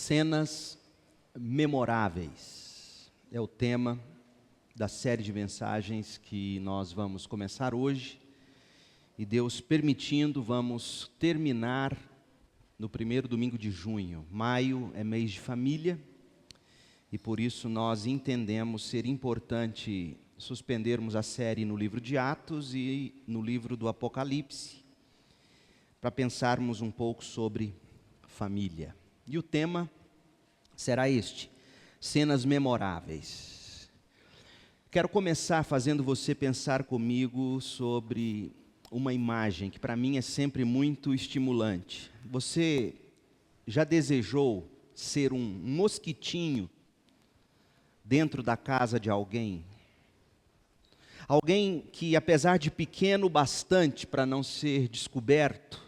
Cenas memoráveis é o tema da série de mensagens que nós vamos começar hoje. E Deus permitindo, vamos terminar no primeiro domingo de junho. Maio é mês de família e por isso nós entendemos ser importante suspendermos a série no livro de Atos e no livro do Apocalipse, para pensarmos um pouco sobre família. E o tema será este: cenas memoráveis. Quero começar fazendo você pensar comigo sobre uma imagem que para mim é sempre muito estimulante. Você já desejou ser um mosquitinho dentro da casa de alguém? Alguém que, apesar de pequeno bastante para não ser descoberto,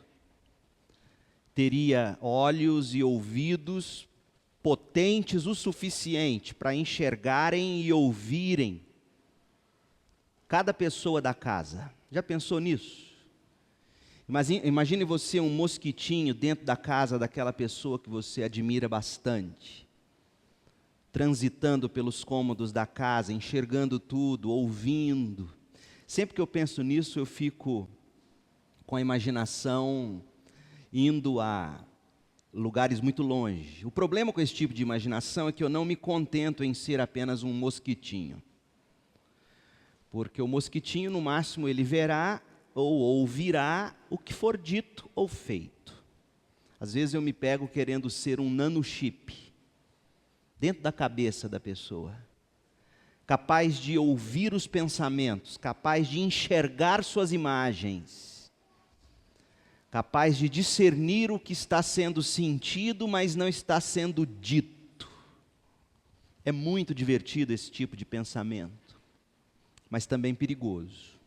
teria olhos e ouvidos potentes o suficiente para enxergarem e ouvirem cada pessoa da casa. Já pensou nisso? Imagine você um mosquitinho dentro da casa daquela pessoa que você admira bastante, transitando pelos cômodos da casa, enxergando tudo, ouvindo. Sempre que eu penso nisso, eu fico com a imaginação indo a lugares muito longe. O problema com esse tipo de imaginação é que eu não me contento em ser apenas um mosquitinho. Porque o mosquitinho, no máximo, ele verá ou ouvirá o que for dito ou feito. Às vezes eu me pego querendo ser um nanochip dentro da cabeça da pessoa, capaz de ouvir os pensamentos, capaz de enxergar suas imagens, capaz de discernir o que está sendo sentido, mas não está sendo dito. É muito divertido esse tipo de pensamento, mas também perigoso.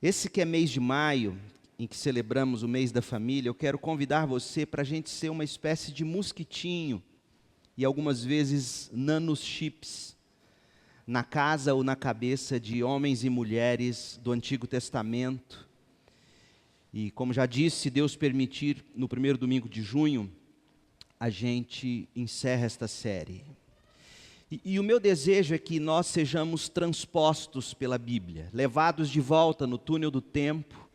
Esse que é mês de maio, em que celebramos o mês da família, eu quero convidar você para a gente ser uma espécie de mosquitinho, e algumas vezes nanochips, na casa ou na cabeça de homens e mulheres do Antigo Testamento. E como já disse, se Deus permitir, no primeiro domingo de junho, a gente encerra esta série. E o meu desejo é que nós sejamos transpostos pela Bíblia, levados de volta no túnel do tempo,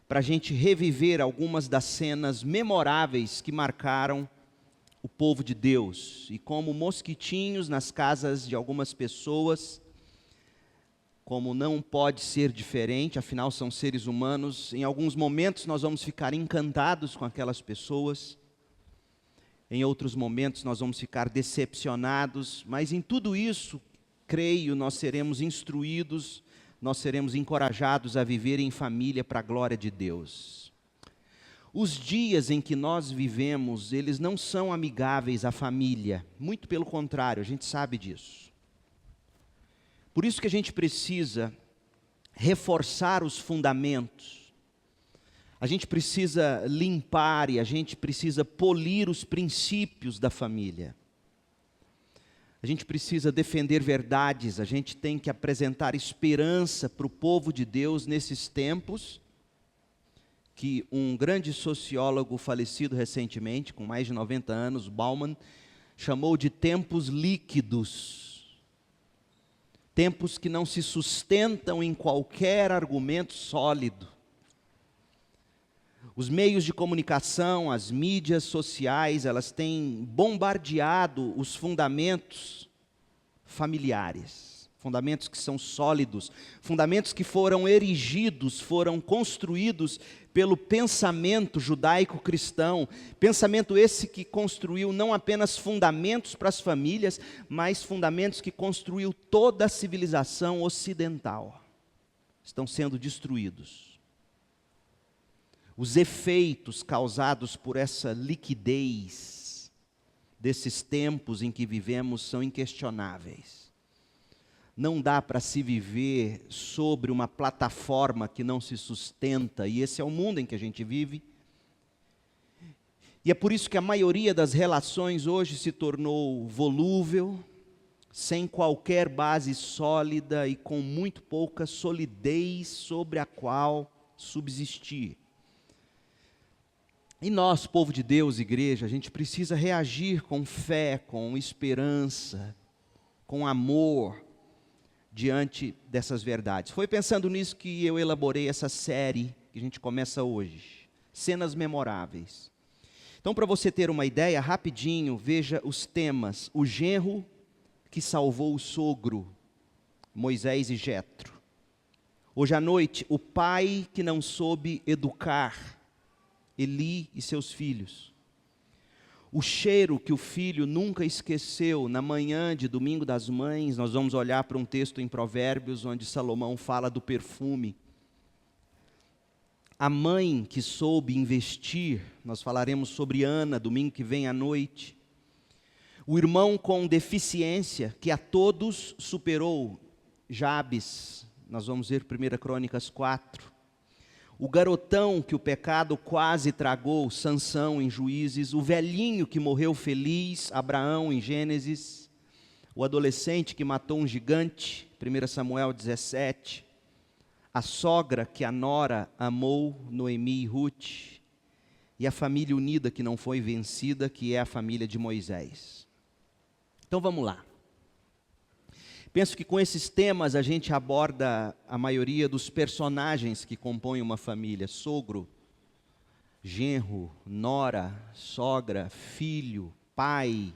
para a gente reviver algumas das cenas memoráveis que marcaram o povo de Deus. E como mosquitinhos nas casas de algumas pessoas, como não pode ser diferente, afinal são seres humanos, em alguns momentos nós vamos ficar encantados com aquelas pessoas, em outros momentos nós vamos ficar decepcionados, mas em tudo isso, creio, nós seremos instruídos, nós seremos encorajados a viver em família para a glória de Deus. Os dias em que nós vivemos, eles não são amigáveis à família, muito pelo contrário, a gente sabe disso. Por isso que a gente precisa reforçar os fundamentos, a gente precisa limpar e a gente precisa polir os princípios da família. A gente precisa defender verdades, a gente tem que apresentar esperança para o povo de Deus nesses tempos, que um grande sociólogo falecido recentemente, com mais de 90 anos, Bauman, chamou de tempos líquidos. Tempos que não se sustentam em qualquer argumento sólido. Os meios de comunicação, as mídias sociais, elas têm bombardeado os fundamentos familiares. Fundamentos que são sólidos, fundamentos que foram erigidos, foram construídos pelo pensamento judaico-cristão, pensamento esse que construiu não apenas fundamentos para as famílias, mas fundamentos que construiu toda a civilização ocidental. Estão sendo destruídos. Os efeitos causados por essa liquidez desses tempos em que vivemos são inquestionáveis. Não dá para se viver sobre uma plataforma que não se sustenta, e esse é o mundo em que a gente vive. E é por isso que a maioria das relações hoje se tornou volúvel, sem qualquer base sólida e com muito pouca solidez sobre a qual subsistir. E nós, povo de Deus, igreja, a gente precisa reagir com fé, com esperança, com amor, diante dessas verdades. Foi pensando nisso que eu elaborei essa série que a gente começa hoje, Cenas Memoráveis. Então, para você ter uma ideia, rapidinho, veja os temas. O genro que salvou o sogro, Moisés e Jetro. Hoje à noite, o pai que não soube educar, Eli e seus filhos. O cheiro que o filho nunca esqueceu. Na manhã de Domingo das Mães, nós vamos olhar para um texto em Provérbios, onde Salomão fala do perfume. A mãe que soube investir, nós falaremos sobre Ana, domingo que vem à noite. O irmão com deficiência, que a todos superou, Jabes, nós vamos ver 1 Crônicas 4. O garotão que o pecado quase tragou, Sansão em Juízes. O velhinho que morreu feliz, Abraão em Gênesis. O adolescente que matou um gigante, 1 Samuel 17. A sogra que a nora amou, Noemi e Ruth. E a família unida que não foi vencida, que é a família de Moisés. Então vamos lá. Penso que com esses temas a gente aborda a maioria dos personagens que compõem uma família: sogro, genro, nora, sogra, filho, pai.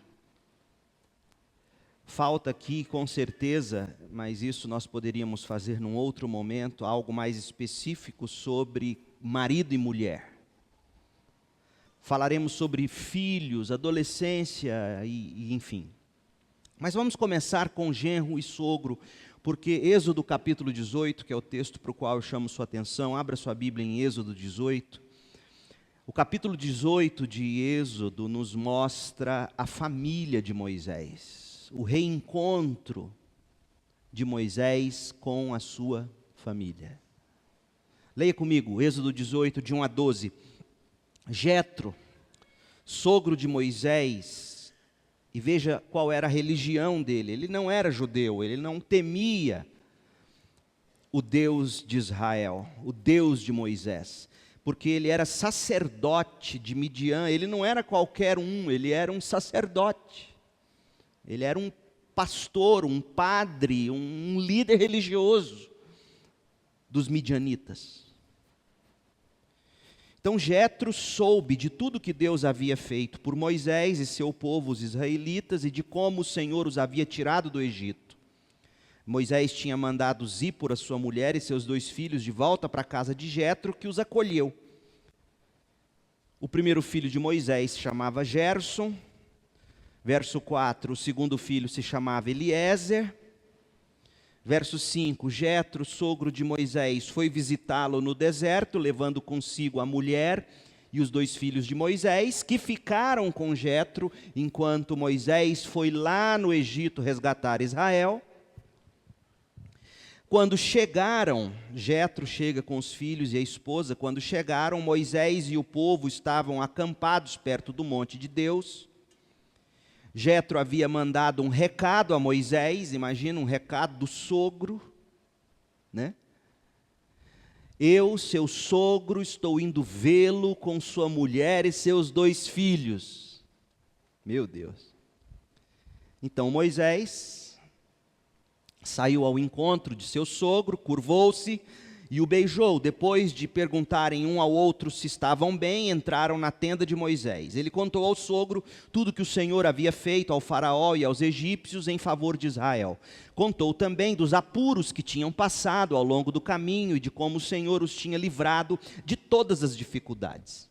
Falta aqui, com certeza, mas isso nós poderíamos fazer num outro momento, algo mais específico sobre marido e mulher. Falaremos sobre filhos, adolescência e enfim. Mas vamos começar com genro e sogro, porque Êxodo capítulo 18, que é o texto para o qual eu chamo sua atenção, abra sua Bíblia em Êxodo 18. O capítulo 18 de Êxodo nos mostra a família de Moisés, o reencontro de Moisés com a sua família. Leia comigo, Êxodo 18, de 1 a 12. Jetro, sogro de Moisés, e veja qual era a religião dele. Ele não era judeu, ele não temia o Deus de Israel, o Deus de Moisés, porque ele era sacerdote de Midian. Ele não era qualquer um, ele era um sacerdote. Ele era um pastor, um padre, um líder religioso dos midianitas. Então Jetro soube de tudo que Deus havia feito por Moisés e seu povo, os israelitas, e de como o Senhor os havia tirado do Egito. Moisés tinha mandado Zípora, sua mulher, e seus 2 filhos de volta para a casa de Jetro, que os acolheu. O primeiro filho de Moisés se chamava Gerson. Verso 4, o segundo filho se chamava Eliezer. Verso 5, Jetro, sogro de Moisés, foi visitá-lo no deserto, levando consigo a mulher e os 2 filhos de Moisés, que ficaram com Jetro, enquanto Moisés foi lá no Egito resgatar Israel. Quando chegaram, Jetro chega com os filhos e a esposa. Quando chegaram, Moisés e o povo estavam acampados perto do monte de Deus. Jetro havia mandado um recado a Moisés, imagina um recado do sogro, né? Eu, seu sogro, estou indo vê-lo com sua mulher e seus 2 filhos. Meu Deus. Então Moisés saiu ao encontro de seu sogro, curvou-se e o beijou. Depois de perguntarem um ao outro se estavam bem, entraram na tenda de Moisés. Ele contou ao sogro tudo que o Senhor havia feito ao faraó e aos egípcios em favor de Israel. Contou também dos apuros que tinham passado ao longo do caminho e de como o Senhor os tinha livrado de todas as dificuldades.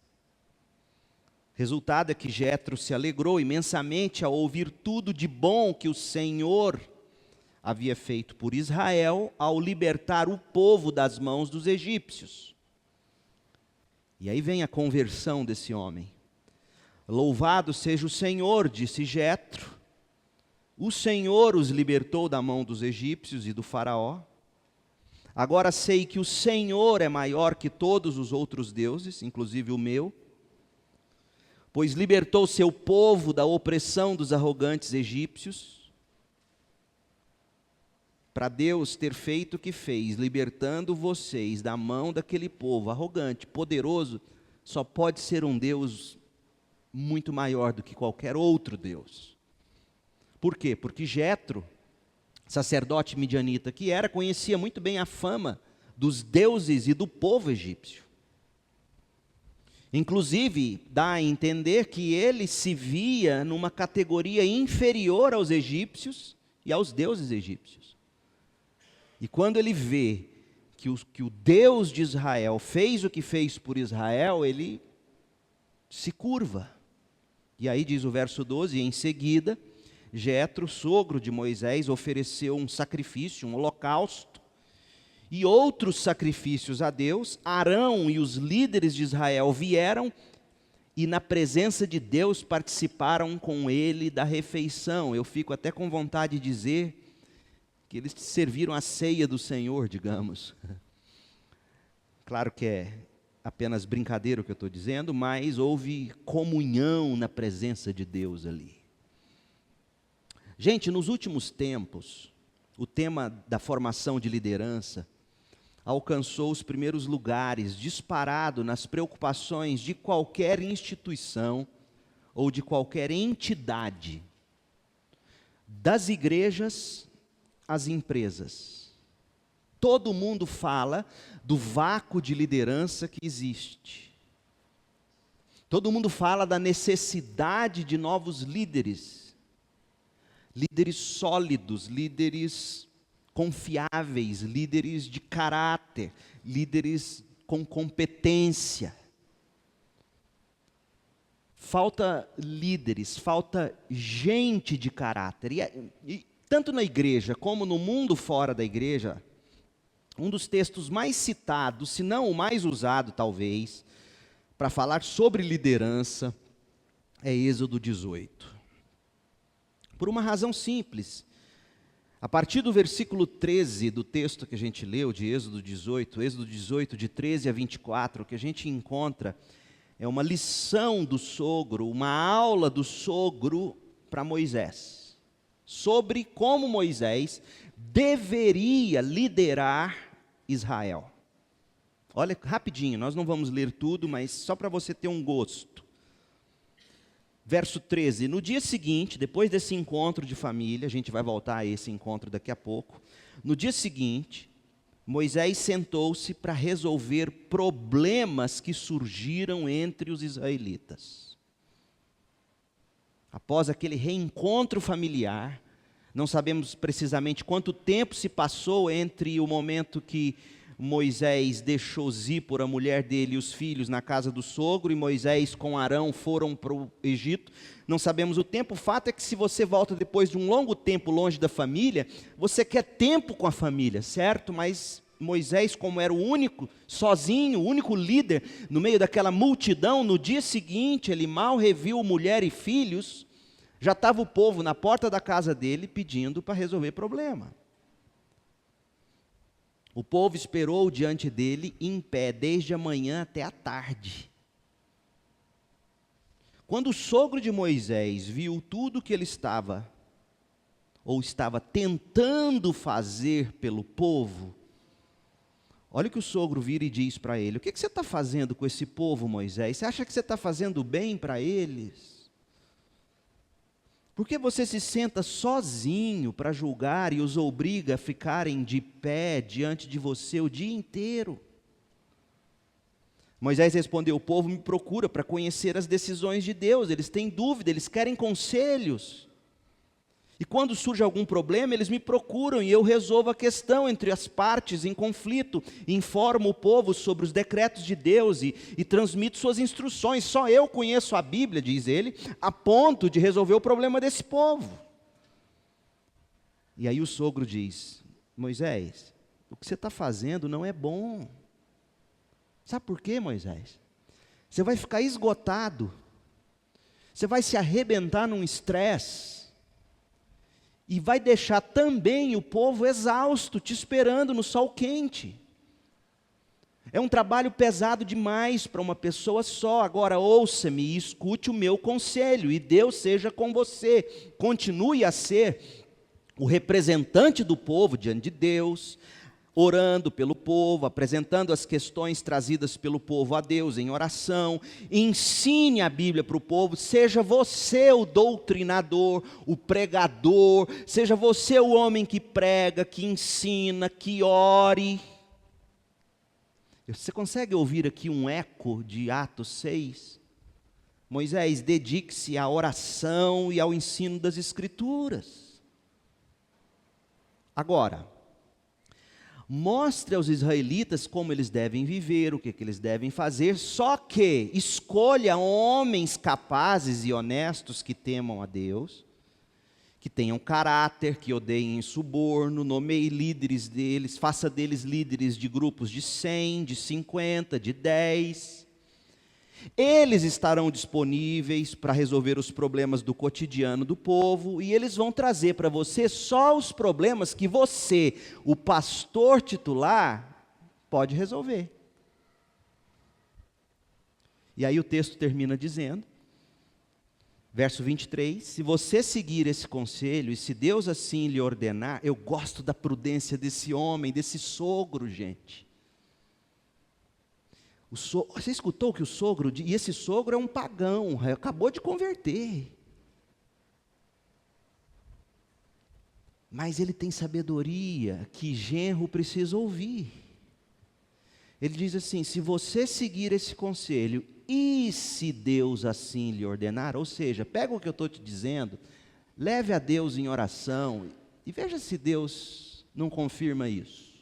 Resultado é que Jetro se alegrou imensamente ao ouvir tudo de bom que o Senhor havia feito por Israel ao libertar o povo das mãos dos egípcios. E aí vem a conversão desse homem. Louvado seja o Senhor, disse Jetro. O Senhor os libertou da mão dos egípcios e do faraó. Agora sei que o Senhor é maior que todos os outros deuses, inclusive o meu, pois libertou seu povo da opressão dos arrogantes egípcios. Para Deus ter feito o que fez, libertando vocês da mão daquele povo arrogante, poderoso, só pode ser um Deus muito maior do que qualquer outro Deus. Por quê? Porque Jetro, sacerdote midianita que era, conhecia muito bem a fama dos deuses e do povo egípcio. Inclusive, dá a entender que ele se via numa categoria inferior aos egípcios e aos deuses egípcios. E quando ele vê que o Deus de Israel fez o que fez por Israel, ele se curva. E aí diz o verso 12, e em seguida, Jetro, sogro de Moisés, ofereceu um sacrifício, um holocausto, e outros sacrifícios a Deus. Arão e os líderes de Israel vieram e na presença de Deus participaram com ele da refeição. Eu fico até com vontade de dizer que eles serviram a ceia do Senhor, digamos. Claro que é apenas brincadeira o que eu estou dizendo, mas houve comunhão na presença de Deus ali. Gente, nos últimos tempos, o tema da formação de liderança alcançou os primeiros lugares, disparado nas preocupações de qualquer instituição ou de qualquer entidade, das igrejas às empresas. Todo mundo fala do vácuo de liderança que existe. Todo mundo fala da necessidade de novos líderes. Líderes sólidos, líderes confiáveis, líderes de caráter, líderes com competência. Falta líderes, falta gente de caráter. E tanto na igreja como no mundo fora da igreja, um dos textos mais citados, se não o mais usado talvez, para falar sobre liderança, é Êxodo 18. Por uma razão simples. A partir do versículo 13 do texto que a gente leu, de Êxodo 18, de 13 a 24, o que a gente encontra é uma lição do sogro, uma aula do sogro para Moisés, sobre como Moisés deveria liderar Israel. Olha, rapidinho, nós não vamos ler tudo, mas só para você ter um gosto. Verso 13, no dia seguinte, depois desse encontro de família, a gente vai voltar a esse encontro daqui a pouco. No dia seguinte, Moisés sentou-se para resolver problemas que surgiram entre os israelitas. Após aquele reencontro familiar, não sabemos precisamente quanto tempo se passou entre o momento que Moisés deixou Zípora, a mulher dele, e os filhos na casa do sogro, e Moisés com Arão foram para o Egito. Não sabemos o tempo. O fato é que se você volta depois de um longo tempo longe da família, você quer tempo com a família, certo? Mas Moisés, como era o único, sozinho, o único líder no meio daquela multidão, no dia seguinte ele mal reviu mulher e filhos, já estava o povo na porta da casa dele pedindo para resolver problema. O povo esperou diante dele em pé, desde a manhã até a tarde. Quando o sogro de Moisés viu tudo que ele estava tentando fazer pelo povo, olha o que o sogro vira e diz para ele: o que você está fazendo com esse povo, Moisés? Você acha que você está fazendo bem para eles? Por que você se senta sozinho para julgar e os obriga a ficarem de pé diante de você o dia inteiro? Moisés respondeu: o povo me procura para conhecer as decisões de Deus, eles têm dúvida, eles querem conselhos. E quando surge algum problema, eles me procuram e eu resolvo a questão entre as partes em conflito, informo o povo sobre os decretos de Deus e transmito suas instruções. Só eu conheço a Bíblia, diz ele, a ponto de resolver o problema desse povo. E aí o sogro diz: Moisés, o que você está fazendo não é bom. Sabe por quê, Moisés? Você vai ficar esgotado, você vai se arrebentar num estresse, e vai deixar também o povo exausto, te esperando no sol quente. É um trabalho pesado demais para uma pessoa só. Agora ouça-me e escute o meu conselho, e Deus seja com você. Continue a ser o representante do povo diante de Deus, orando pelo povo, apresentando as questões trazidas pelo povo a Deus em oração. Ensine a Bíblia para o povo, seja você o doutrinador, o pregador, seja você o homem que prega, que ensina, que ore. Você consegue ouvir aqui um eco de Atos 6? Moisés, dedique-se à oração e ao ensino das Escrituras. Agora, mostre aos israelitas como eles devem viver, o que eles devem fazer, só que escolha homens capazes e honestos que temam a Deus, que tenham caráter, que odeiem suborno, nomeie líderes deles, faça deles líderes de grupos de 100, de 50, de 10. Eles estarão disponíveis para resolver os problemas do cotidiano do povo, e eles vão trazer para você só os problemas que você, o pastor titular, pode resolver. E aí o texto termina dizendo, verso 23, se você seguir esse conselho, e se Deus assim lhe ordenar, eu gosto da prudência desse homem, desse sogro, gente. Você escutou que o sogro, e esse sogro é um pagão, acabou de converter. Mas ele tem sabedoria que genro precisa ouvir. Ele diz assim, se você seguir esse conselho, e se Deus assim lhe ordenar, ou seja, pega o que eu estou te dizendo, leve a Deus em oração, e veja se Deus não confirma isso.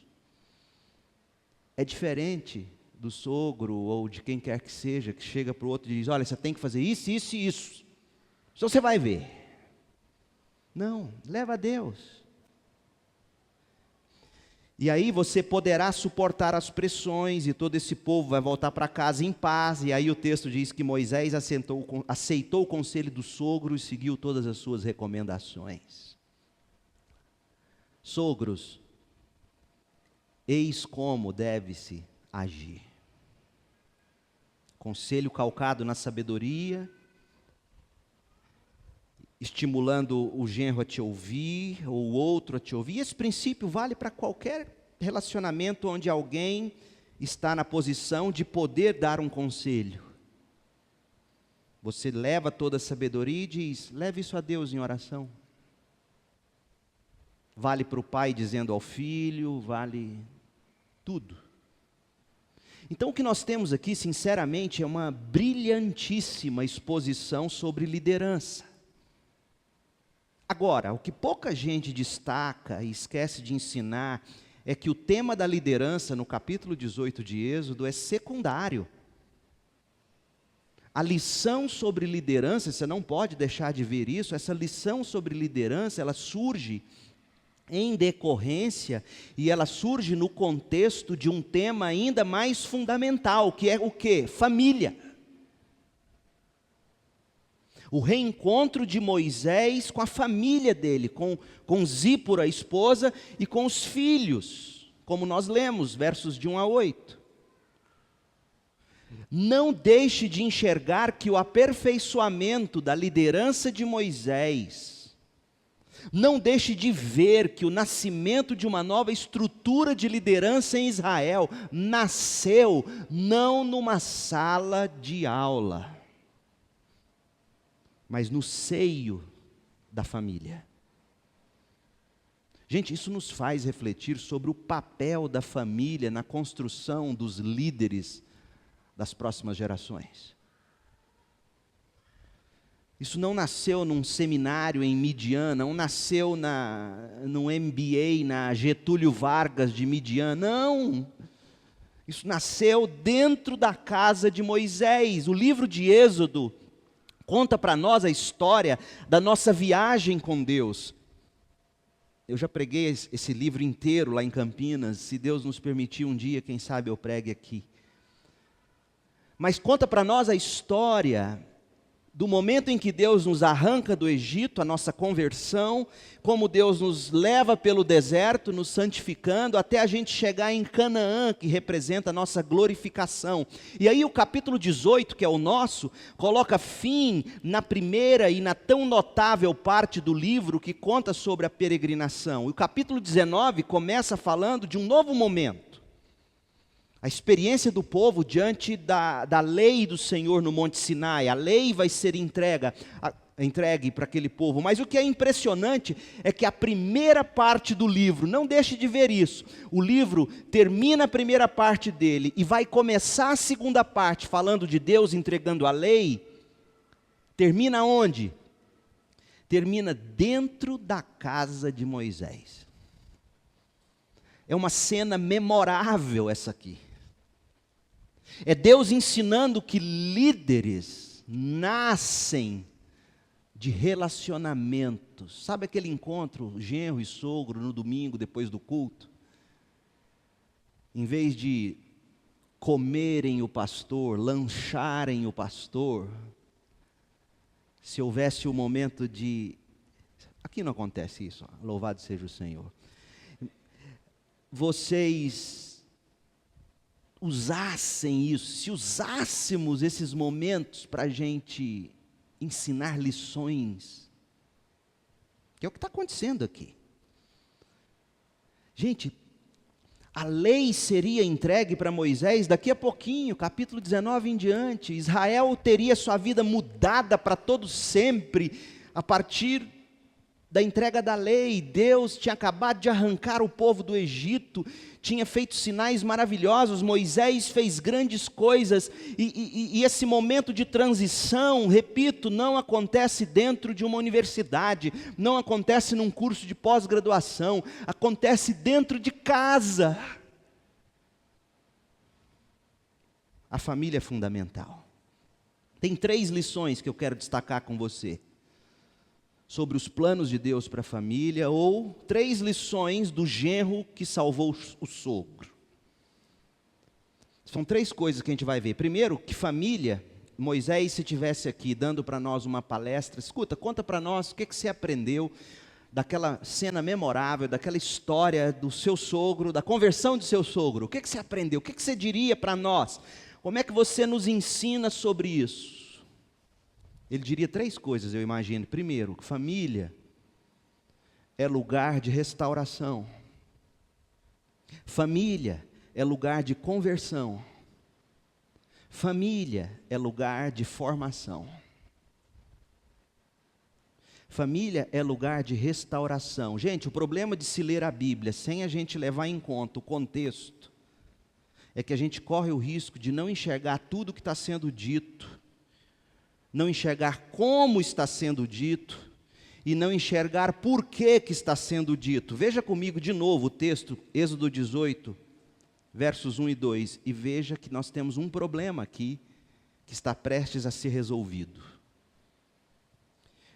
É diferente do sogro ou de quem quer que seja, que chega para o outro e diz, olha, você tem que fazer isso, isso e isso. Só você vai ver. Não, leva a Deus. E aí você poderá suportar as pressões e todo esse povo vai voltar para casa em paz. E aí o texto diz que Moisés aceitou o conselho do sogro e seguiu todas as suas recomendações. Sogros, eis como deve-se agir. Conselho calcado na sabedoria, estimulando o genro a te ouvir, ou o outro a te ouvir. E esse princípio vale para qualquer relacionamento onde alguém está na posição de poder dar um conselho. Você leva toda a sabedoria e diz, leve isso a Deus em oração. Vale para o pai dizendo ao filho, vale tudo. Então o que nós temos aqui, sinceramente, é uma brilhantíssima exposição sobre liderança. Agora, o que pouca gente destaca e esquece de ensinar é que o tema da liderança no capítulo 18 de Êxodo é secundário. A lição sobre liderança, você não pode deixar de ver isso, essa lição sobre liderança, ela surge em decorrência, e ela surge no contexto de um tema ainda mais fundamental, que é o quê? Família. O reencontro de Moisés com a família dele, com Zípora, a esposa, e com os filhos, como nós lemos, versos de 1 a 8. Não deixe de enxergar que o aperfeiçoamento da liderança de Moisés, não deixe de ver que o nascimento de uma nova estrutura de liderança em Israel nasceu não numa sala de aula, mas no seio da família. Gente, isso nos faz refletir sobre o papel da família na construção dos líderes das próximas gerações. Isso não nasceu num seminário em Midian, não nasceu no MBA, na Getúlio Vargas de Midian, não. Isso nasceu dentro da casa de Moisés. O livro de Êxodo conta para nós a história da nossa viagem com Deus. Eu já preguei esse livro inteiro lá em Campinas, se Deus nos permitir um dia, quem sabe eu pregue aqui. Mas conta para nós a história do momento em que Deus nos arranca do Egito, a nossa conversão, como Deus nos leva pelo deserto, nos santificando, até a gente chegar em Canaã, que representa a nossa glorificação. E aí o capítulo 18, que é o nosso, coloca fim na primeira e na tão notável parte do livro que conta sobre a peregrinação. E o capítulo 19 começa falando de um novo momento. A experiência do povo diante da lei do Senhor no Monte Sinai. A lei vai ser entregue para aquele povo. Mas o que é impressionante é que a primeira parte do livro, não deixe de ver isso, o livro termina a primeira parte dele e vai começar a segunda parte, falando de Deus entregando a lei. Termina onde? Termina dentro da casa de Moisés. É uma cena memorável essa aqui. É Deus ensinando que líderes nascem de relacionamentos. Sabe aquele encontro, genro e sogro, no domingo, depois do culto? Em vez de comerem o pastor, lancharem o pastor, se houvesse um momento de... Aqui não acontece isso, louvado seja o Senhor. Vocês usassem isso, se usássemos esses momentos para a gente ensinar lições, que é o que está acontecendo aqui. Gente, a lei seria entregue para Moisés daqui a pouquinho, capítulo 19 em diante. Israel teria sua vida mudada para todo sempre, a partir da entrega da lei. Deus tinha acabado de arrancar o povo do Egito, tinha feito sinais maravilhosos, Moisés fez grandes coisas, e esse momento de transição, repito, não acontece dentro de uma universidade, não acontece num curso de pós-graduação, acontece dentro de casa. A família é fundamental. Tem 3 lições que eu quero destacar com você sobre os planos de Deus para a família, ou 3 lições do genro que salvou o sogro. São 3 coisas que a gente vai ver. Primeiro, que família, Moisés, se estivesse aqui dando para nós uma palestra, escuta, conta para nós o que você aprendeu daquela cena memorável, daquela história do seu sogro, da conversão do seu sogro. O que você aprendeu? O que você diria para nós? Como é que você nos ensina sobre isso? Ele diria 3 coisas, eu imagino. Primeiro, família é lugar de restauração. Família é lugar de conversão. Família é lugar de formação. Família é lugar de restauração. Gente, o problema de se ler a Bíblia sem a gente levar em conta o contexto é que a gente corre o risco de não enxergar tudo o que está sendo dito, não enxergar como está sendo dito e não enxergar por que está sendo dito. Veja comigo de novo o texto, Êxodo 18, versos 1 e 2, e veja que nós temos um problema aqui que está prestes a ser resolvido.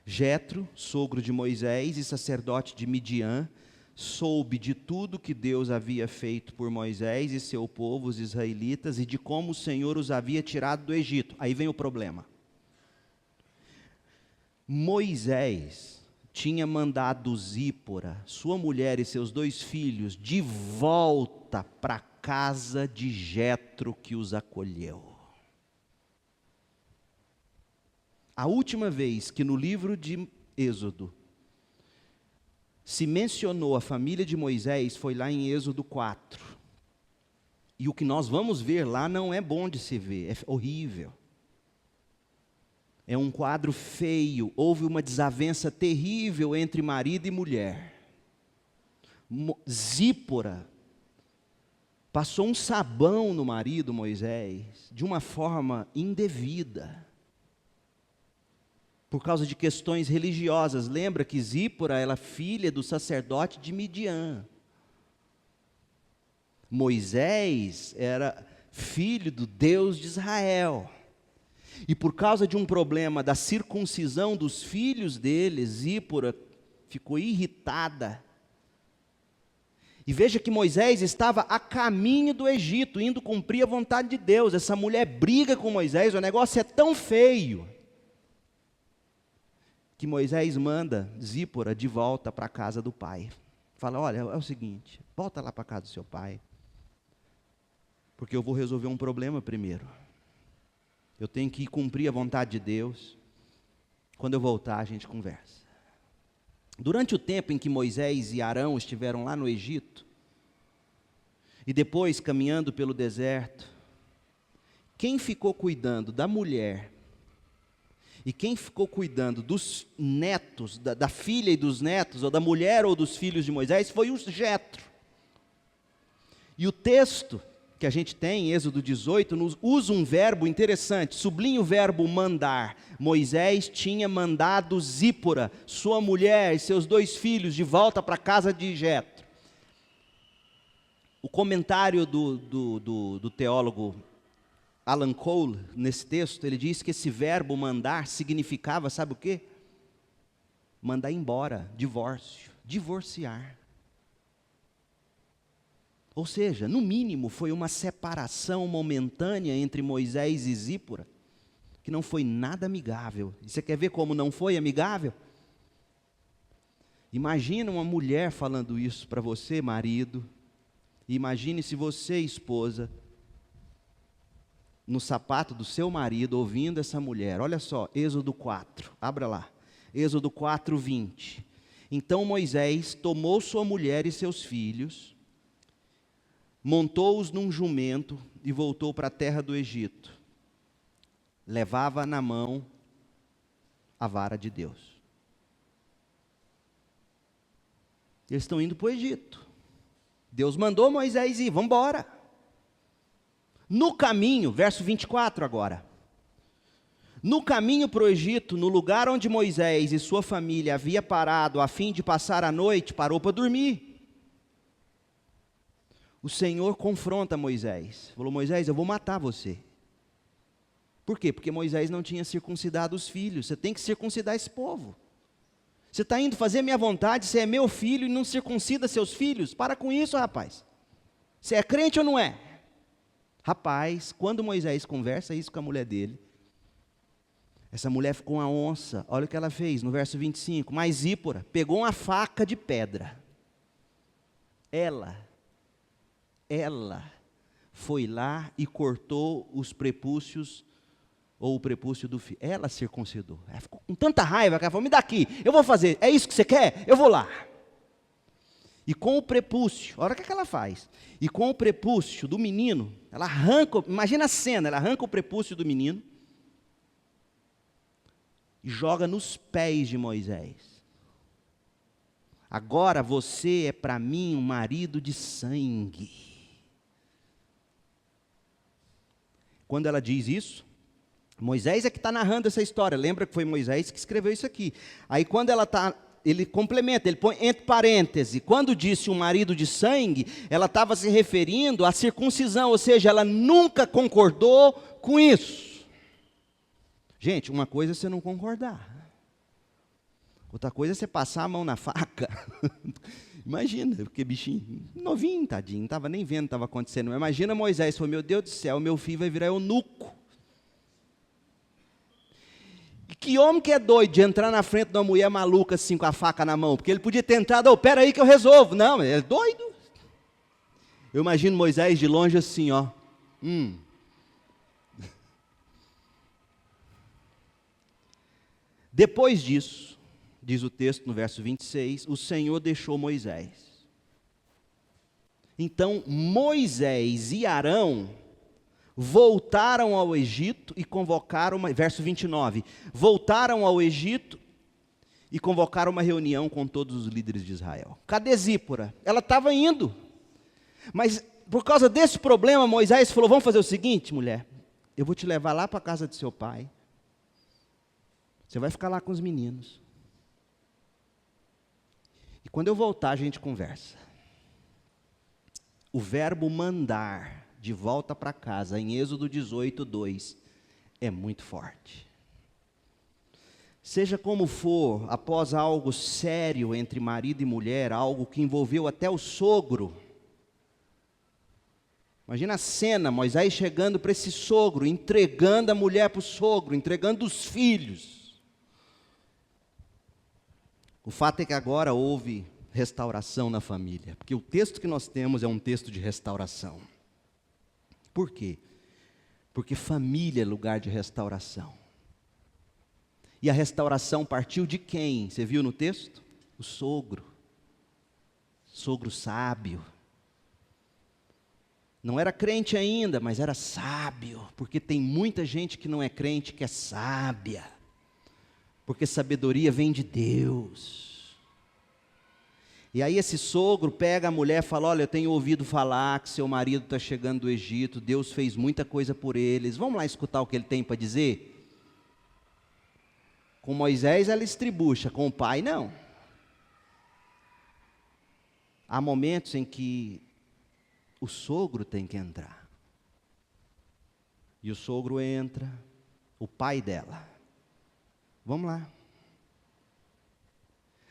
Jetro, sogro de Moisés e sacerdote de Midian, soube de tudo que Deus havia feito por Moisés e seu povo, os israelitas, e de como o Senhor os havia tirado do Egito. Aí vem o problema. Moisés tinha mandado Zípora, sua mulher e seus 2 filhos, de volta para a casa de Jetro que os acolheu. A última vez que no livro de Êxodo se mencionou a família de Moisés foi lá em Êxodo 4. E o que nós vamos ver lá não é bom de se ver, é horrível. É um quadro feio, houve uma desavença terrível entre marido e mulher. Zípora passou um sabão no marido Moisés, de uma forma indevida, por causa de questões religiosas. Lembra que Zípora era filha do sacerdote de Midian. Moisés era filho do Deus de Israel. E por causa de um problema da circuncisão dos filhos dele, Zípora ficou irritada. E veja que Moisés estava a caminho do Egito, indo cumprir a vontade de Deus. Essa mulher briga com Moisés, o negócio é tão feio. que Moisés manda Zípora de volta para a casa do pai. Fala, olha, é o seguinte, volta lá para a casa do seu pai, porque eu vou resolver um problema primeiro. Eu tenho que cumprir a vontade de Deus. Quando eu voltar, a gente conversa. Durante o tempo em que Moisés e Arão estiveram lá no Egito, e depois caminhando pelo deserto, quem ficou cuidando da mulher, e quem ficou cuidando dos netos, da filha e dos netos, ou da mulher ou dos filhos de Moisés, foi o Jetro. E o texto que a gente tem, em Êxodo 18, nos usa um verbo interessante, sublinha o verbo mandar. Moisés tinha mandado Zípora, sua mulher e seus 2 filhos, de volta para a casa de Jetro. O comentário do teólogo Alan Cole, nesse texto, ele diz que esse verbo mandar significava, sabe o quê? Mandar embora, divórcio, divorciar. Ou seja, no mínimo foi uma separação momentânea entre Moisés e Zípora, que não foi nada amigável. E você quer ver como não foi amigável? Imagina uma mulher falando isso para você, marido, e imagine se você, esposa, no sapato do seu marido, ouvindo essa mulher. Olha só, Êxodo 4, abra lá, Êxodo 4, 20. Então Moisés tomou sua mulher e seus filhos, montou-os num jumento e voltou para a terra do Egito. Levava na mão a vara de Deus. Eles estão indo para o Egito. Deus mandou Moisés ir, vamos embora. No caminho, verso 24 agora. No caminho para o Egito, no lugar onde Moisés e sua família havia parado a fim de passar a noite, parou para dormir. O Senhor confronta Moisés. Falou, Moisés, eu vou matar você. Por quê? Porque Moisés não tinha circuncidado os filhos. Você tem que circuncidar esse povo. Você está indo fazer a minha vontade, você é meu filho e não circuncida seus filhos? Para com isso, rapaz. Você é crente ou não é? Rapaz, quando Moisés conversa isso com a mulher dele, essa mulher ficou uma onça. Olha o que ela fez no verso 25. Mas Zípora pegou uma faca de pedra. Ela foi lá e cortou os prepúcios, ou o prepúcio do filho. Ela circuncidou. Ela ficou com tanta raiva que ela falou, me dá aqui, eu vou fazer. É isso que você quer? Eu vou lá. E com o prepúcio, olha o que ela faz. E com o prepúcio do menino, ela arranca, imagina a cena, ela arranca o prepúcio do menino e joga nos pés de Moisés. Agora você é para mim um marido de sangue. Quando ela diz isso, Moisés é que está narrando essa história. Lembra que foi Moisés que escreveu isso aqui. Aí quando ele complementa, ele põe entre parênteses, quando disse um marido de sangue, ela estava se referindo à circuncisão, ou seja, ela nunca concordou com isso. Gente, uma coisa é você não concordar, outra coisa é você passar a mão na faca. Imagina, porque bichinho, novinho, tadinho, não estava nem vendo o que estava acontecendo. Imagina Moisés, falou, meu Deus do céu, meu filho vai virar eunuco. Que homem que é doido de entrar na frente de uma mulher maluca assim com a faca na mão? Porque ele podia ter entrado, pera aí que eu resolvo. Não, ele é doido. Eu imagino Moisés de longe assim, ó. Depois disso, diz o texto no verso 26, o Senhor deixou Moisés. Então Moisés e Arão voltaram ao Egito e convocaram verso 29, voltaram ao Egito e convocaram uma reunião com todos os líderes de Israel. Cadê Zípora? Ela estava indo, mas por causa desse problema, Moisés falou, vamos fazer o seguinte, mulher, eu vou te levar lá para a casa de seu pai, você vai ficar lá com os meninos, e quando eu voltar a gente conversa. O verbo mandar de volta para casa, em Êxodo 18, 2, é muito forte. Seja como for, após algo sério entre marido e mulher, algo que envolveu até o sogro. Imagina a cena, Moisés chegando para esse sogro, entregando a mulher para o sogro, entregando os filhos. O fato é que agora houve restauração na família, porque o texto que nós temos é um texto de restauração. Por quê? Porque família é lugar de restauração. E a restauração partiu de quem? Você viu no texto? O sogro. Sogro sábio. Não era crente ainda, mas era sábio, porque tem muita gente que não é crente que é sábia. Porque sabedoria vem de Deus. E aí esse sogro pega a mulher e fala: olha, eu tenho ouvido falar que seu marido está chegando do Egito, Deus fez muita coisa por eles, vamos lá escutar o que ele tem para dizer? Com Moisés ela estribucha, com o pai não. Há momentos em que o sogro tem que entrar. E o sogro entra, o pai dela. Vamos lá.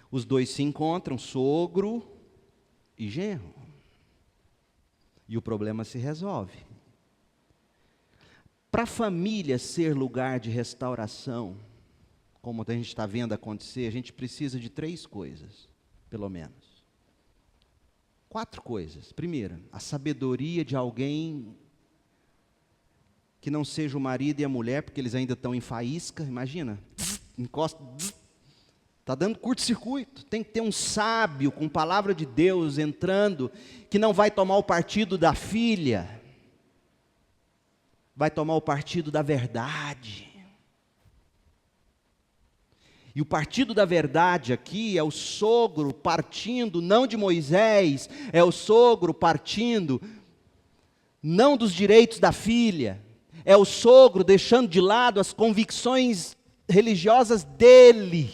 Os dois se encontram, sogro e genro. E o problema se resolve. Para a família ser lugar de restauração, como a gente está vendo acontecer, a gente precisa de 3 coisas, pelo menos. 4 coisas. Primeiro, a sabedoria de alguém que não seja o marido e a mulher, porque eles ainda estão em faísca, imagina, encosta, está dando curto-circuito. Tem que ter um sábio com palavra de Deus entrando, que não vai tomar o partido da filha, vai tomar o partido da verdade. E o partido da verdade aqui é o sogro partindo não de Moisés, é o sogro partindo não dos direitos da filha, é o sogro deixando de lado as convicções religiosas dele.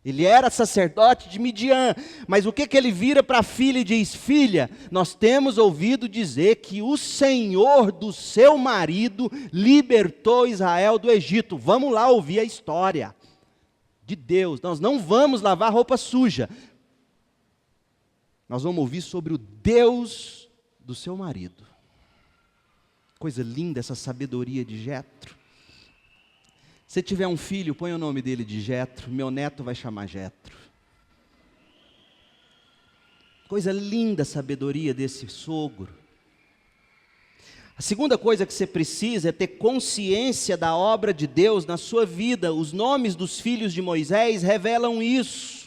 Ele era sacerdote de Midian, mas o que ele vira para a filha e diz: filha, nós temos ouvido dizer que o Senhor do seu marido libertou Israel do Egito, vamos lá ouvir a história de Deus. Nós não vamos lavar roupa suja, nós vamos ouvir sobre o Deus do seu marido. Coisa linda essa sabedoria de Jetro. Se tiver um filho, põe o nome dele de Jetro, meu neto vai chamar Jetro. Coisa linda a sabedoria desse sogro. A segunda coisa que você precisa é ter consciência da obra de Deus na sua vida. Os nomes dos filhos de Moisés revelam isso.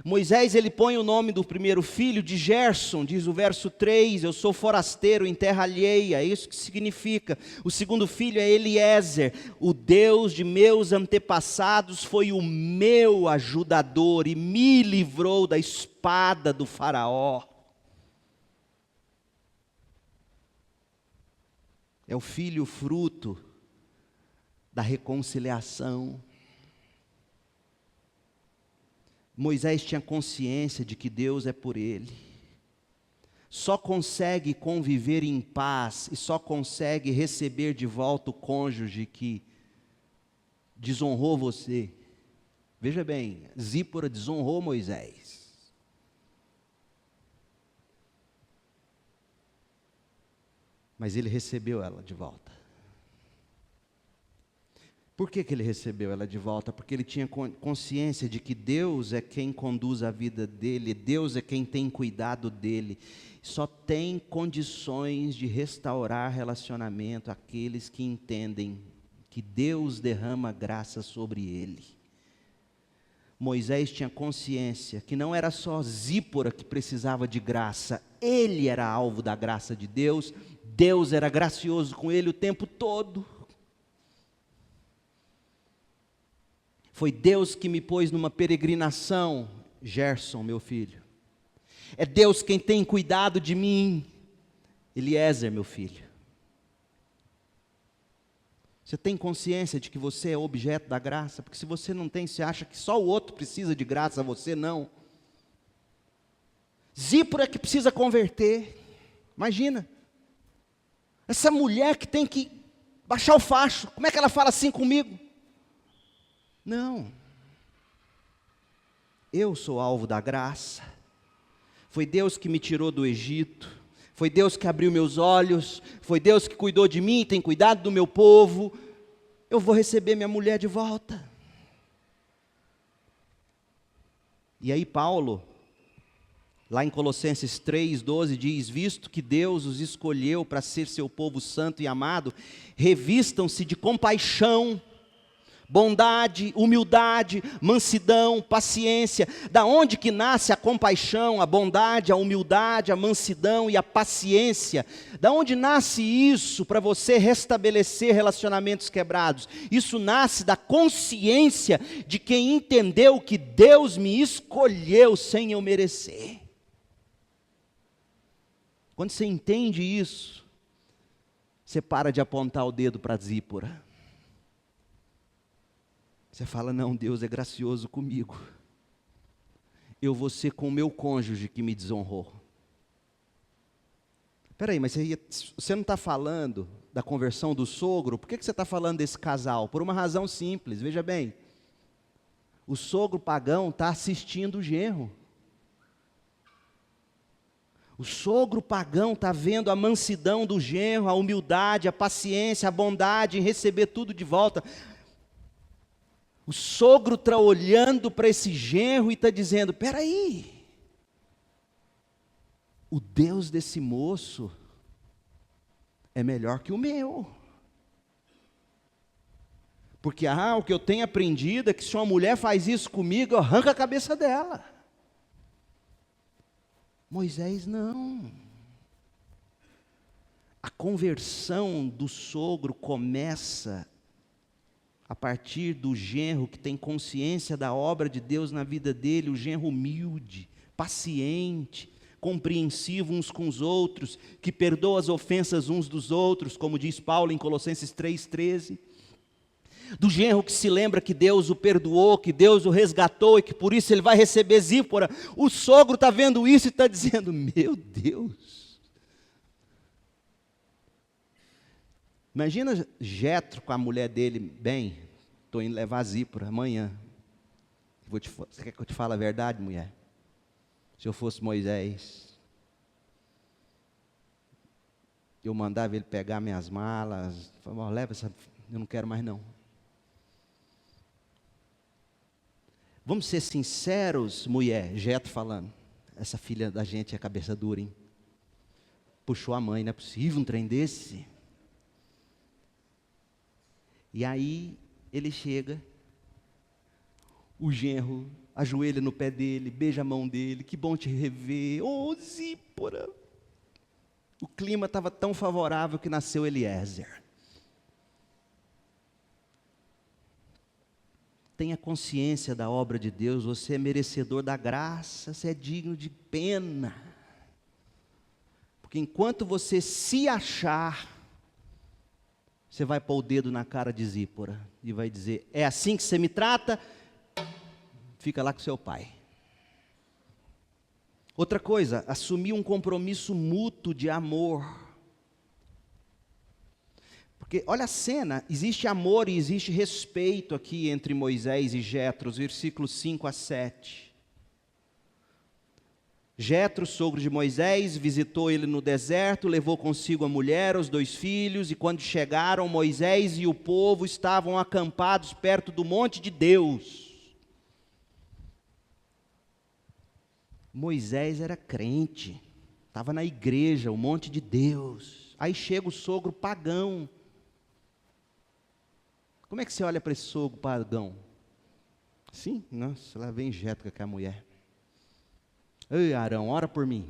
Moisés, ele põe o nome do primeiro filho de Gerson, diz o verso 3, eu sou forasteiro em terra alheia, é isso que significa. O segundo filho é Eliezer, o Deus de meus antepassados foi o meu ajudador e me livrou da espada do faraó. É o filho fruto da reconciliação. Moisés tinha consciência de que Deus é por ele. Só consegue conviver em paz e só consegue receber de volta o cônjuge que desonrou você. Veja bem, Zípora desonrou Moisés. Mas ele recebeu ela de volta. Por que ele recebeu ela de volta? Porque ele tinha consciência de que Deus é quem conduz a vida dele, Deus é quem tem cuidado dele. Só tem condições de restaurar relacionamento aqueles que entendem que Deus derrama graça sobre ele. Moisés tinha consciência que não era só Zípora que precisava de graça, ele era alvo da graça de Deus, Deus era gracioso com ele o tempo todo. Foi Deus que me pôs numa peregrinação, Gerson, meu filho. É Deus quem tem cuidado de mim, Eliezer, meu filho. Você tem consciência de que você é objeto da graça? Porque se você não tem, você acha que só o outro precisa de graça, você não. Zípora que precisa converter. Imagina. Essa mulher que tem que baixar o facho. Como é que ela fala assim comigo? Não. Eu sou alvo da graça. Foi Deus que me tirou do Egito. Foi Deus que abriu meus olhos. Foi Deus que cuidou de mim, tem cuidado do meu povo. Eu vou receber minha mulher de volta. E aí Paulo, lá em Colossenses 3:12 diz: visto que Deus os escolheu para ser seu povo santo e amado, revistam-se de compaixão, bondade, humildade, mansidão, paciência. Da onde que nasce a compaixão, a bondade, a humildade, a mansidão e a paciência? Da onde nasce isso para você restabelecer relacionamentos quebrados? Isso nasce da consciência de quem entendeu que Deus me escolheu sem eu merecer. Quando você entende isso, você para de apontar o dedo para Zípora. Você fala: não, Deus é gracioso comigo. Eu vou ser com o meu cônjuge que me desonrou. Espera aí, mas você não está falando da conversão do sogro? Por que você está falando desse casal? Por uma razão simples, veja bem. O sogro pagão está assistindo o genro. O sogro pagão está vendo a mansidão do genro, a humildade, a paciência, a bondade em receber tudo de volta. O sogro está olhando para esse genro e está dizendo: espera aí, o Deus desse moço é melhor que o meu. Porque o que eu tenho aprendido é que se uma mulher faz isso comigo, eu arranco a cabeça dela. Moisés não. A conversão do sogro começa a partir do genro que tem consciência da obra de Deus na vida dele, o genro humilde, paciente, compreensivo uns com os outros, que perdoa as ofensas uns dos outros, como diz Paulo em Colossenses 3:13. Do genro que se lembra que Deus o perdoou, que Deus o resgatou e que por isso ele vai receber Zípora. O sogro está vendo isso e está dizendo: meu Deus. Imagina Jetro com a mulher dele: bem, estou indo levar Zípora amanhã. Você quer que eu te fale a verdade, mulher? Se eu fosse Moisés, eu mandava ele pegar minhas malas, falava: leva essa, eu não quero mais não. Vamos ser sinceros, mulher, Jetro falando: essa filha da gente é cabeça dura, hein? Puxou a mãe, não é possível um trem desse. E aí ele chega, o genro ajoelha no pé dele, beija a mão dele: que bom te rever, ô Zípora. O clima estava tão favorável que nasceu Eliezer. Tenha consciência da obra de Deus, você é merecedor da graça, você é digno de pena. Porque enquanto você se achar, você vai pôr o dedo na cara de Zípora e vai dizer: é assim que você me trata? Fica lá com seu pai. Outra coisa, assumir um compromisso mútuo de amor. Porque olha a cena, existe amor e existe respeito aqui entre Moisés e Jetro, os versículos 5-7. Jetro, sogro de Moisés, visitou ele no deserto, levou consigo a mulher, os 2 filhos, e quando chegaram, Moisés e o povo estavam acampados perto do monte de Deus. Moisés era crente, estava na igreja, o monte de Deus. Aí chega o sogro pagão. Como é que você olha para esse sogro pagão? Sim, nossa, lá vem Jetro com a mulher. Ei, Arão, ora por mim,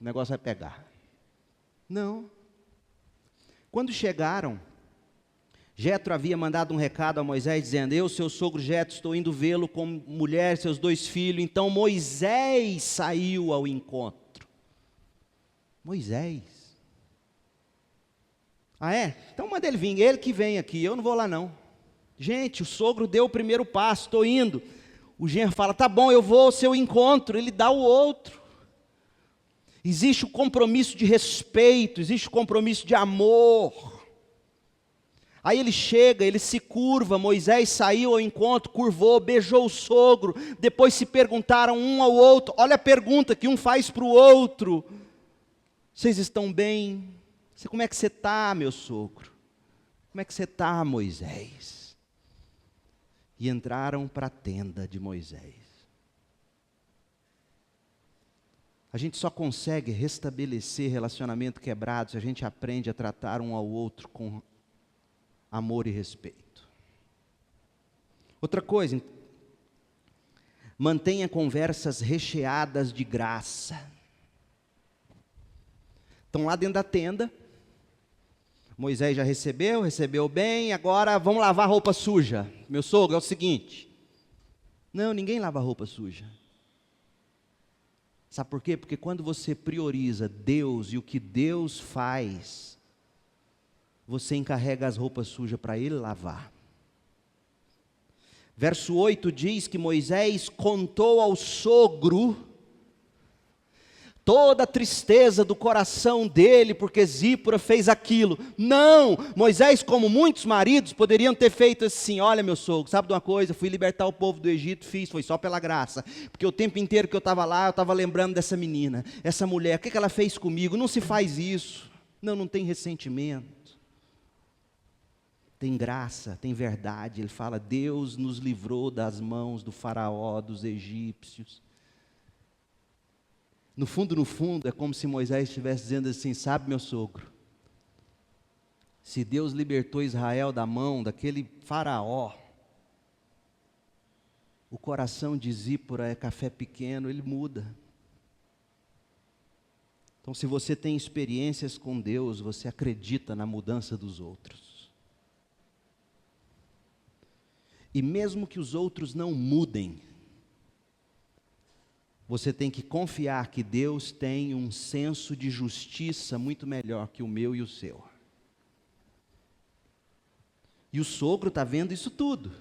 o negócio vai pegar. Não. Quando chegaram, Jetro havia mandado um recado a Moisés dizendo: eu, seu sogro Jetro, estou indo vê-lo com mulher, seus 2 filhos. Então Moisés saiu ao encontro. Moisés. Ah é? Então manda ele vir, ele que vem aqui, eu não vou lá não. Gente, o sogro deu o primeiro passo, estou indo. O genro fala: tá bom, eu vou ao seu encontro. Ele dá o outro. Existe o compromisso de respeito, existe o compromisso de amor. Aí ele chega, ele se curva, Moisés saiu ao encontro, curvou, beijou o sogro. Depois se perguntaram um ao outro, olha a pergunta que um faz para o outro: vocês estão bem? Como é que você está, meu sogro? Como é que você está, Moisés? E entraram para a tenda de Moisés. A gente só consegue restabelecer relacionamento quebrado se a gente aprende a tratar um ao outro com amor e respeito. Outra coisa, mantenha conversas recheadas de graça. Estão lá dentro da tenda, Moisés já recebeu bem, agora vamos lavar roupa suja. Meu sogro, é o seguinte, não, ninguém lava roupa suja. Sabe por quê? Porque quando você prioriza Deus e o que Deus faz, você encarrega as roupas sujas para Ele lavar. Verso 8 diz que Moisés contou ao sogro toda a tristeza do coração dele, porque Zípora fez aquilo. Não, Moisés, como muitos maridos, poderiam ter feito assim, olha meu sogro, sabe de uma coisa, fui libertar o povo do Egito, foi só pela graça, porque o tempo inteiro que eu estava lá, eu estava lembrando dessa menina, essa mulher, o que ela fez comigo? Não se faz isso. Não tem ressentimento, tem graça, tem verdade. Ele fala, Deus nos livrou das mãos do faraó, dos egípcios. No fundo, é como se Moisés estivesse dizendo assim, sabe meu sogro, se Deus libertou Israel da mão daquele faraó, o coração de Zípora é café pequeno, ele muda. Então se você tem experiências com Deus, você acredita na mudança dos outros. E mesmo que os outros não mudem, você tem que confiar que Deus tem um senso de justiça muito melhor que o meu e o seu. E o sogro está vendo isso tudo.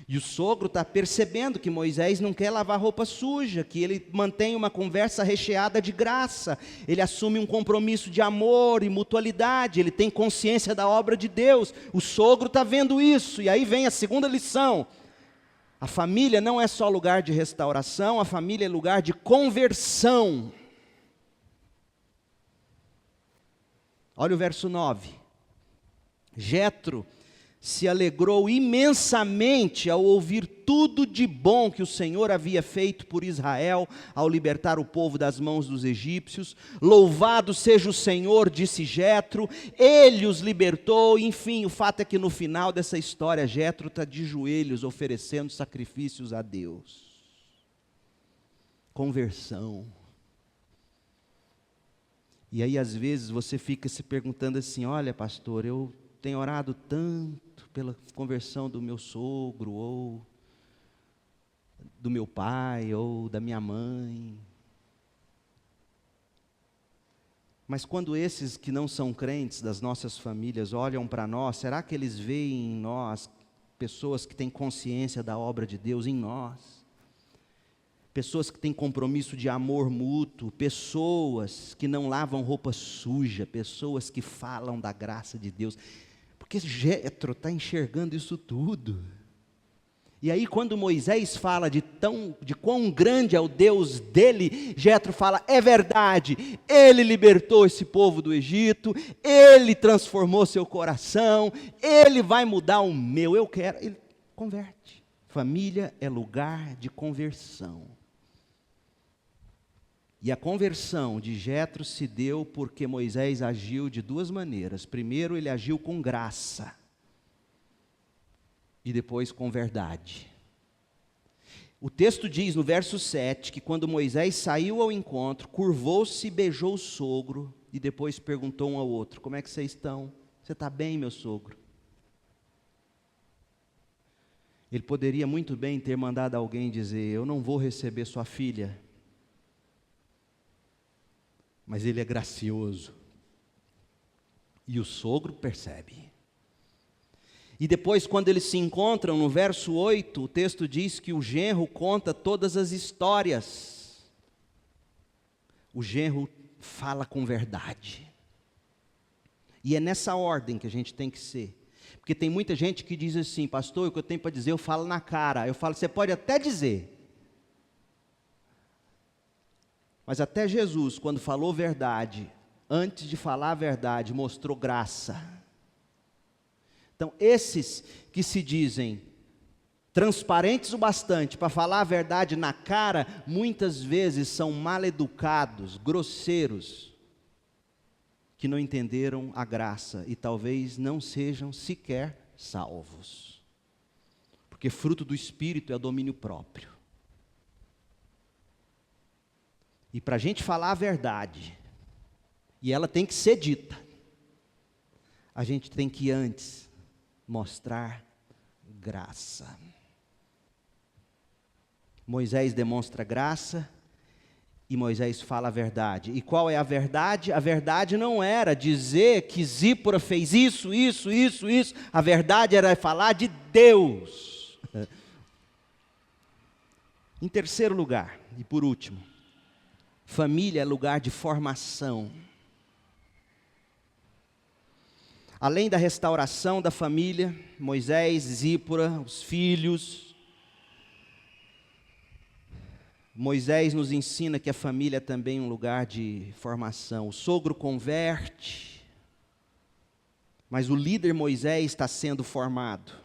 E o sogro está percebendo que Moisés não quer lavar roupa suja, que ele mantém uma conversa recheada de graça, ele assume um compromisso de amor e mutualidade, ele tem consciência da obra de Deus. O sogro está vendo isso, e aí vem a segunda lição. A família não é só lugar de restauração, a família é lugar de conversão. Olha o verso 9. Jetro se alegrou imensamente ao ouvir tudo de bom que o Senhor havia feito por Israel, ao libertar o povo das mãos dos egípcios. Louvado seja o Senhor, disse Jetro, ele os libertou. Enfim, o fato é que no final dessa história, Jetro está de joelhos oferecendo sacrifícios a Deus. Conversão. E aí às vezes você fica se perguntando assim, olha pastor, eu tenho orado tanto pela conversão do meu sogro, ou do meu pai, ou da minha mãe. Mas quando esses que não são crentes das nossas famílias olham para nós, será que eles veem em nós pessoas que têm consciência da obra de Deus em nós? Pessoas que têm compromisso de amor mútuo, pessoas que não lavam roupa suja, pessoas que falam da graça de Deus. Porque Jetro está enxergando isso tudo. E aí quando Moisés fala de quão grande é o Deus dele, Jetro fala, é verdade, ele libertou esse povo do Egito, ele transformou seu coração, ele vai mudar o meu, eu quero, ele converte. Família é lugar de conversão. E a conversão de Jetro se deu porque Moisés agiu de duas maneiras. Primeiro, ele agiu com graça. E depois com verdade. O texto diz no verso 7 que quando Moisés saiu ao encontro, curvou-se e beijou o sogro. E depois perguntou um ao outro, como é que vocês estão? Você está bem, meu sogro? Ele poderia muito bem ter mandado alguém dizer, eu não vou receber sua filha. Mas ele é gracioso. E o sogro percebe. E depois, quando eles se encontram, no verso 8, o texto diz que o genro conta todas as histórias. O genro fala com verdade. E é nessa ordem que a gente tem que ser. Porque tem muita gente que diz assim, pastor, o que eu tenho para dizer, eu falo na cara. Eu falo, você pode até dizer. Mas até Jesus, quando falou verdade, antes de falar a verdade, mostrou graça. Então, esses que se dizem transparentes o bastante para falar a verdade na cara, muitas vezes são mal-educados, grosseiros, que não entenderam a graça e talvez não sejam sequer salvos. Porque fruto do Espírito é o domínio próprio. E para a gente falar a verdade, e ela tem que ser dita, a gente tem que antes mostrar graça. Moisés demonstra graça e Moisés fala a verdade. E qual é a verdade? A verdade não era dizer que Zípora fez isso. A verdade era falar de Deus. Em terceiro lugar, e por último, família é lugar de formação. Além da restauração da família, Moisés, Zípora, os filhos, Moisés nos ensina que a família é também um lugar de formação. O sogro converte, mas o líder Moisés está sendo formado.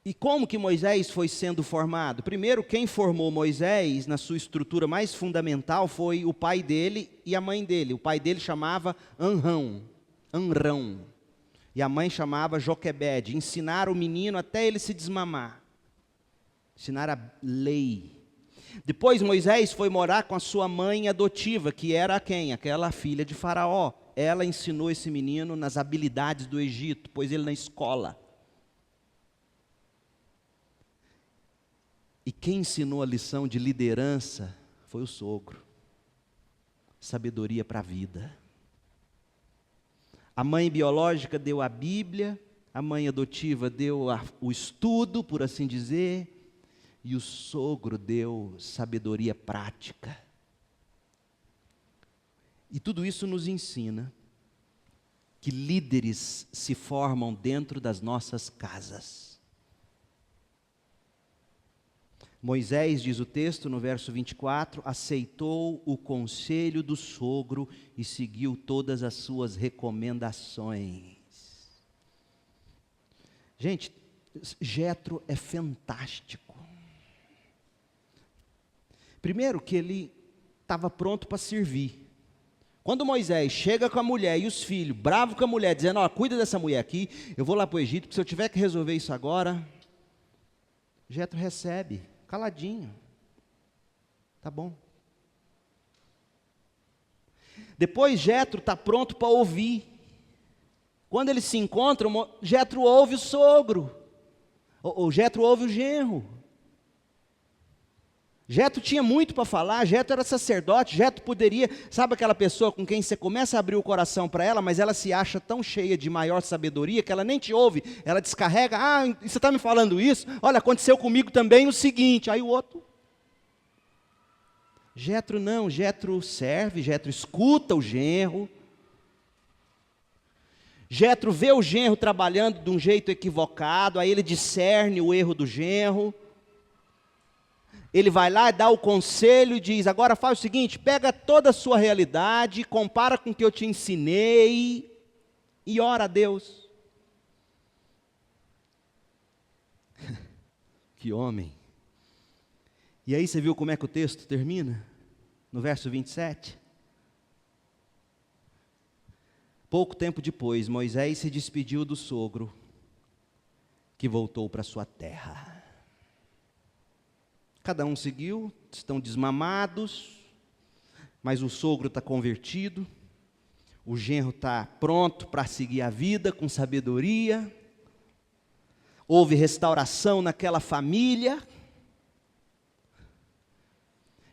E como que Moisés foi sendo formado? Primeiro, quem formou Moisés na sua estrutura mais fundamental foi o pai dele e a mãe dele. O pai dele chamava Amrão, e a mãe chamava Joquebede. Ensinaram o menino até ele se desmamar. Ensinaram a lei. Depois Moisés foi morar com a sua mãe adotiva, que era quem? Aquela filha de Faraó. Ela ensinou esse menino nas habilidades do Egito, pôs ele na escola. E quem ensinou a lição de liderança foi o sogro. Sabedoria para a vida. A mãe biológica deu a Bíblia, a mãe adotiva deu o estudo, por assim dizer, e o sogro deu sabedoria prática. E tudo isso nos ensina que líderes se formam dentro das nossas casas. Moisés, diz o texto no verso 24, aceitou o conselho do sogro e seguiu todas as suas recomendações. Gente, Jetro é fantástico. Primeiro que ele estava pronto para servir. Quando Moisés chega com a mulher e os filhos, bravo com a mulher, dizendo, ó, cuida dessa mulher aqui, eu vou lá para o Egito, porque se eu tiver que resolver isso agora, Jetro recebe, caladinho. Tá bom. Depois Jetro está pronto para ouvir. Quando eles se encontram, Jetro ouve o sogro, ou Jetro ouve o genro. Jetro tinha muito para falar, Jetro era sacerdote, Jetro poderia, sabe aquela pessoa com quem você começa a abrir o coração para ela, mas ela se acha tão cheia de maior sabedoria que ela nem te ouve, ela descarrega, você está me falando isso? Olha, aconteceu comigo também o seguinte, aí o outro. Jetro não, Jetro serve, Jetro escuta o genro. Jetro vê o genro trabalhando de um jeito equivocado, aí ele discerne o erro do genro. Ele vai lá, dá o conselho e diz, agora faz o seguinte, pega toda a sua realidade, compara com o que eu te ensinei e ora a Deus. Que homem. E aí você viu como é que o texto termina? No verso 27. Pouco tempo depois, Moisés se despediu do sogro, que voltou para sua terra. Cada um seguiu, estão desmamados, mas o sogro está convertido, o genro está pronto para seguir a vida com sabedoria, houve restauração naquela família.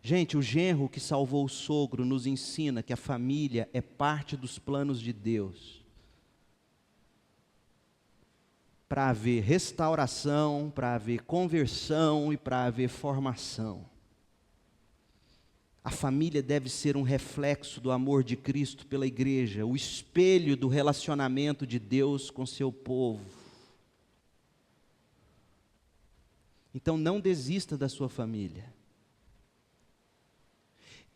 Gente, o genro que salvou o sogro nos ensina que a família é parte dos planos de Deus. Para haver restauração, para haver conversão e para haver formação. A família deve ser um reflexo do amor de Cristo pela igreja, o espelho do relacionamento de Deus com seu povo. Então não desista da sua família.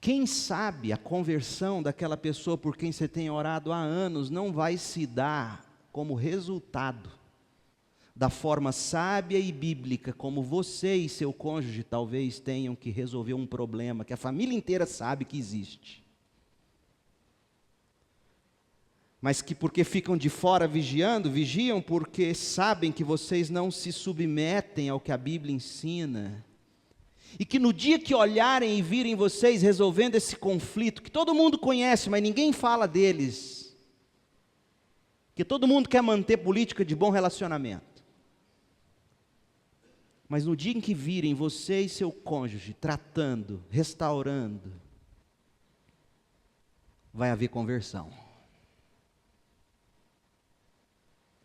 Quem sabe a conversão daquela pessoa por quem você tem orado há anos não vai se dar como resultado da forma sábia e bíblica como você e seu cônjuge talvez tenham que resolver um problema que a família inteira sabe que existe. Mas que porque ficam de fora vigiando, vigiam porque sabem que vocês não se submetem ao que a Bíblia ensina. E que no dia que olharem e virem vocês resolvendo esse conflito, que todo mundo conhece, mas ninguém fala deles, que todo mundo quer manter política de bom relacionamento. Mas no dia em que virem você e seu cônjuge tratando, restaurando, vai haver conversão.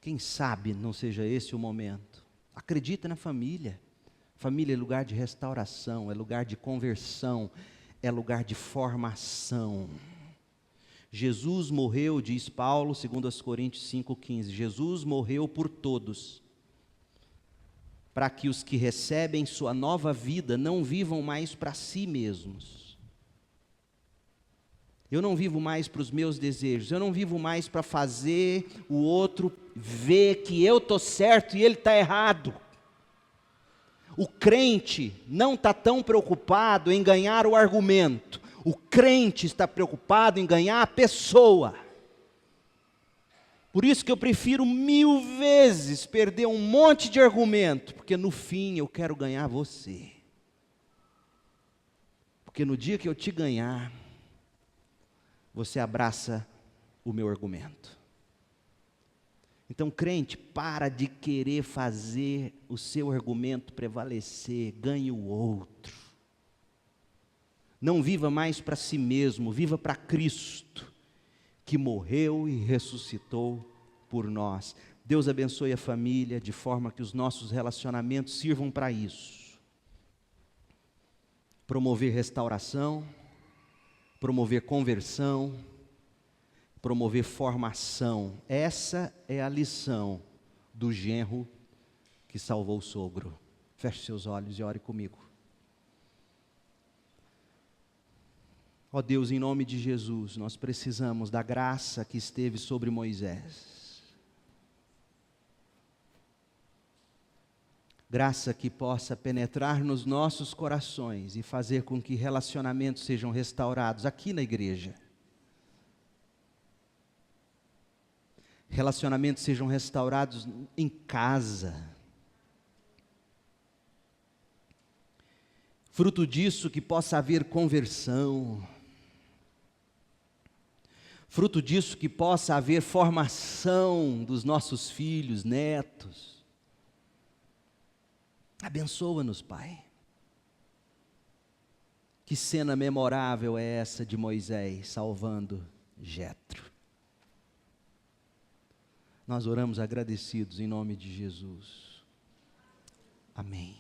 Quem sabe não seja esse o momento. Acredita na família. Família é lugar de restauração, é lugar de conversão, é lugar de formação. Jesus morreu, diz Paulo, segundo as Coríntios 5,15, Jesus morreu por todos, para que os que recebem sua nova vida não vivam mais para si mesmos. Eu não vivo mais para os meus desejos, eu não vivo mais para fazer o outro ver que eu estou certo e ele está errado. O crente não está tão preocupado em ganhar o argumento, o crente está preocupado em ganhar a pessoa. Por isso que eu prefiro 1000 vezes perder um monte de argumento, porque no fim eu quero ganhar você. Porque no dia que eu te ganhar, você abraça o meu argumento. Então, crente, para de querer fazer o seu argumento prevalecer, ganhe o outro. Não viva mais para si mesmo, viva para Cristo, que morreu e ressuscitou por nós. Deus abençoe a família, de forma que os nossos relacionamentos sirvam para isso. Promover restauração, promover conversão, promover formação. Essa é a lição do genro que salvou o sogro. Feche seus olhos e ore comigo. Ó Deus, em nome de Jesus, nós precisamos da graça que esteve sobre Moisés. Graça que possa penetrar nos nossos corações e fazer com que relacionamentos sejam restaurados aqui na igreja. Relacionamentos sejam restaurados em casa. Fruto disso que possa haver conversão. Fruto disso que possa haver formação dos nossos filhos, netos. Abençoa-nos, Pai. Que cena memorável é essa de Moisés salvando Jetro. Nós oramos agradecidos em nome de Jesus. Amém.